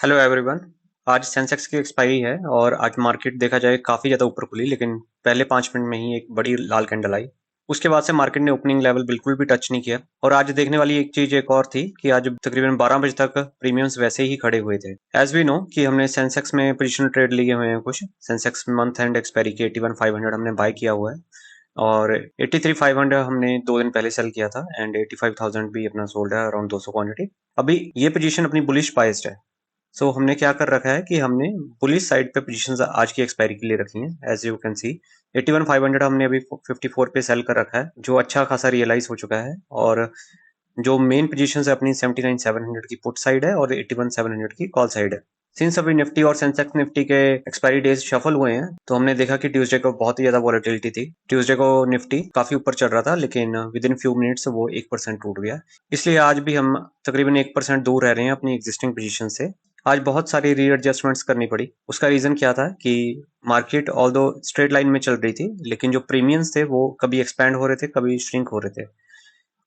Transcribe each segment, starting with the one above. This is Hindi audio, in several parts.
Hello everyone. आज सेंसेक्स की एक्सपायरी है और आज मार्केट देखा जाए काफ़ी ज़्यादा ऊपर खुली, लेकिन पहले 5 मिनट में ही एक बड़ी लाल कैंडल आई। उसके बाद से मार्केट ने ओपनिंग लेवल बिल्कुल भी टच नहीं किया। और आज देखने वाली एक चीज़ एक और थी कि आज तकरीबन 12 बजे तक प्रीमियम्स वैसे ही खड़े हुए थे। एज वी नो कि हमने सेंसेक्स में पोजिशन ट्रेड लिए हुए हैं कुछ। सेंसेक्स मंथ एंड एक्सपायरी की 81,500 हमने बाय किया हुआ है और 83,500 हमने 2 दिन पहले सेल किया था एंड 85,000 भी अपना सोल्ड है, अराउंड 200 क्वांटिटी। अभी ये पोजीशन अपनी बुलिश बाइस्ड है। हमने क्या कर रखा है कि हमने बुलिश साइड पे पोजीशंस आज की एक्सपायरी के लिए रखी हैं। एज यू कैन सी 81,500 हमने अभी 54 पे सेल कर रखा है, जो अच्छा खासा रियलाइज हो चुका है। और जो मेन पोजीशंस है अपनी 79,700 की पुट साइड है और 81,700 की कॉल साइड है। सिंस अभी निफ्टी और सेंसेक्स निफ्टी के एक्सपायरी डेज शफल हुए हैं, तो हमने देखा कि ट्यूसडे को बहुत ही ज्यादा वॉलेटिलिटी थी। ट्यूसडे को निफ्टी काफी ऊपर चल रहा था, लेकिन विद इन फ्यू मिनट्स वो 1% टूट गया। इसलिए आज भी हम तकरीबन 1% दूर रह रहे हैं अपनी एग्जिस्टिंग पोजीशन से। आज बहुत सारी रीएडजस्टमेंट्स करनी पड़ी। उसका रीजन क्या था कि मार्केट ऑल्दो स्ट्रेट लाइन में चल रही थी, लेकिन जो प्रीमियम्स थे वो कभी एक्सपैंड हो रहे थे, कभी श्रिंक हो रहे थे।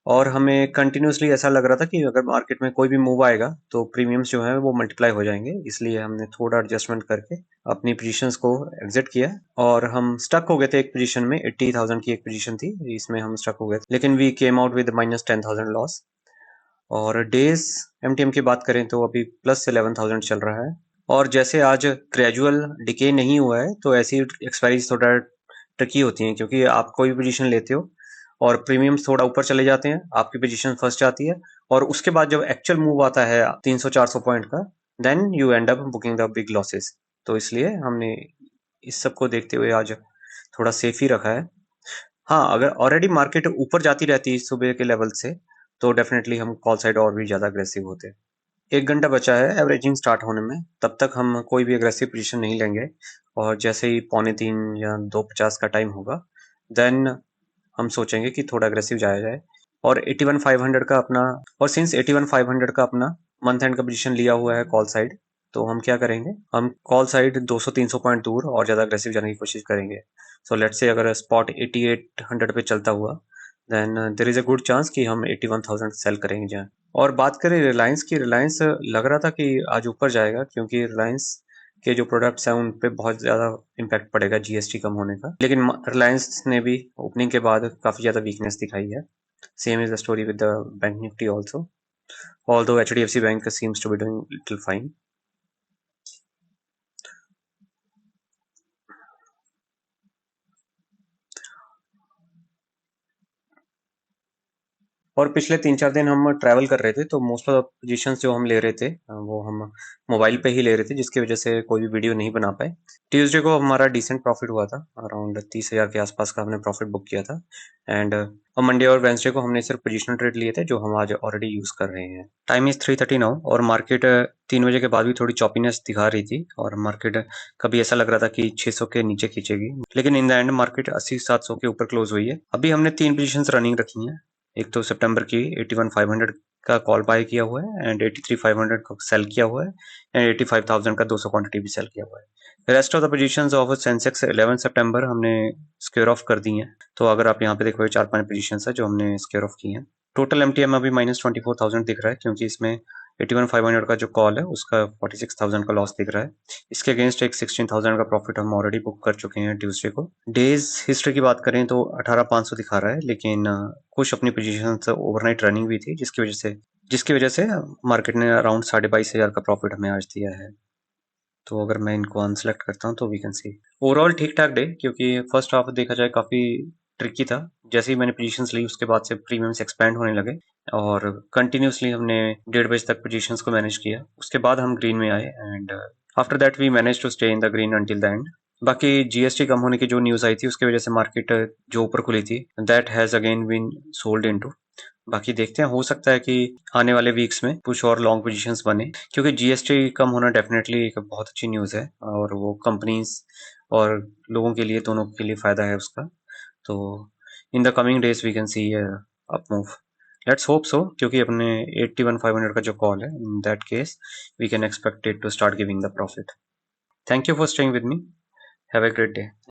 और हमें कंटिन्यूअसली ऐसा लग रहा था कि अगर मार्केट में कोई भी मूव आएगा तो प्रीमियम्स जो है वो मल्टीप्लाई हो जाएंगे। इसलिए हमने थोड़ा एडजस्टमेंट करके अपनी पोजीशंस को एग्जिट किया और हम स्टक हो गए थे एक पोजीशन में। 80,000 की एक पोजीशन थी, इसमें हम स्टक हो गए थे, लेकिन we came out with -10,000 loss. और डेज एमटीएम की बात करें तो अभी +11,000 चल रहा है। और जैसे आज ग्रेजुअल डिके नहीं हुआ है, तो ऐसी एक्सपायरीज थोड़ा ट्रिकी होती हैं, क्योंकि आप कोई भी पोजीशन लेते हो और प्रीमियम्स थोड़ा ऊपर चले जाते हैं, आपकी पोजीशन फर्स्ट जाती है, और उसके बाद जब एक्चुअल मूव आता है 300-400 पॉइंट का, then you end up booking the big losses. तो इसलिए हमने इस सब को देखते हुए आज थोड़ा सेफ ही रखा है। हाँ, अगर ऑलरेडी मार्केट ऊपर जाती रहती है सुबह के लेवल से, तो डेफिनेटली हम कॉल साइड और भी ज़्यादा अग्रेसिव होते। 1 घंटा बचा है एवरेजिंग स्टार्ट होने में, तब तक हम कोई भी अग्रेसिव पोजीशन नहीं लेंगे। और जैसे ही 2:45 या 2:50 का टाइम होगा, देन हम सोचेंगे कि थोड़ा अग्रेसिव जाया जाए। और 81,500 का अपना और सिंस 81,500 का अपना मंथ एंड का पोजीशन लिया हुआ है कॉल साइड, तो हम क्या करेंगे, हम कॉल साइड 200-300 पॉइंट दूर और ज़्यादा अग्रेसिव जाने की कोशिश करेंगे। सो लेट्स से अगर स्पॉट 8800 पे चलता हुआ, then there is a good chance कि हम 81,000 सेल करेंगे जहाँ। और बात करें रिलायंस की, रिलायंस लग रहा था कि आज ऊपर जाएगा, क्योंकि रिलायंस के जो प्रोडक्ट्स हैं उन पे बहुत ज़्यादा इम्पैक्ट पड़ेगा जीएसटी कम होने का। लेकिन रिलायंस ने भी ओपनिंग के बाद काफ़ी ज़्यादा वीकनेस दिखाई है। Same is the story with the bank Nifty also, although HDFC bank seems to be doing little fine. और पिछले 3-4 दिन हम ट्रैवल कर रहे थे, तो मोस्ट ऑफ पोजीशंस जो हम ले रहे थे वो हम मोबाइल पे ही ले रहे थे, जिसकी वजह से कोई भी वीडियो नहीं बना पाए। ट्यूसडे को हमारा डिसेंट प्रॉफिट हुआ था, अराउंड 30,000 के आसपास का हमने प्रॉफिट बुक किया था। एंड मंडे और वेंसडे को हमने सिर्फ पोजिशनल ट्रेड लिए थे, जो हम आज ऑलरेडी यूज कर रहे हैं। टाइम इज 3:30 नाउ और मार्केट 3 बजे के बाद भी थोड़ी चॉपीनेस दिखा रही थी, और मार्केट कभी ऐसा लग रहा था कि 600 के नीचे खींचेगी, लेकिन इन द एंड मार्केट 80-700 के ऊपर क्लोज हुई है। अभी हमने 3 पोजीशंस रनिंग रखी हैं। एक तो सितंबर की 81,500 का कॉल बाय किया हुआ है एंड 83,500 का सेल किया हुआ है एंड 85,000 का 200 क्वांटिटी भी सेल किया हुआ है। Rest of the positions of Sensex 11 सितंबर हमने स्क्वेयर ऑफ कर दी हैं। तो अगर आप यहाँ पे देखोगे 4-5 पोजीशंस है जो हमने स्क्वेयर ऑफ की हैं। टोटल एमटीएम अभी -24,000 दिख रहा है, क्योंकि इसमें 81,500 का जो कॉल है उसका 46,000 का लॉस दिख रहा है। इसके अगेंस्ट एक 16,000 का प्रॉफिट हम ऑलरेडी बुक कर चुके हैं ट्यूसडे को। डेज हिस्ट्री की बात करें तो 18,500 दिखा रहा है, लेकिन कुछ अपनी पोजीशन ओवरनाइट रनिंग भी थी, जिसकी वजह से मार्केट ने अराउंड 22,500 का प्रॉफिट हमें आज दिया है। तो अगर मैं इनको अनसेलेक्ट करता हूँ तो वी कैन सी ओवरऑल ठीक ठाक डे, क्योंकि फर्स्ट हाफ देखा जाए काफी ट्रिकी था। जैसे ही मैंने पोजीशंस ली उसके बाद से प्रीमियम्स एक्सपैंड होने लगे और कंटिन्यूसली हमने 1:30 बजे तक पोजीशंस को मैनेज किया। उसके बाद हम ग्रीन में आए and after that we manage to stay in the green until the end. बाकी जीएसटी कम होने की जो न्यूज आई थी उसकी वजह से मार्केट जो ऊपर खुली थी, that has again been sold into. बाकी देखते हैं, हो सकता है कि आने वाले वीक्स में कुछ और लॉन्ग पोजीशंस बने, क्योंकि जीएसटी कम होना डेफिनेटली एक बहुत अच्छी न्यूज़ है और वो कंपनीज और लोगों के लिए, दोनों के लिए फायदा है उसका। तो in the coming days we can see up move. Let's hope so, क्योंकि अपने 81,500 का जो कॉल है, in that case we can expect it to start giving the profit. Thank you for staying with me. Have a great day.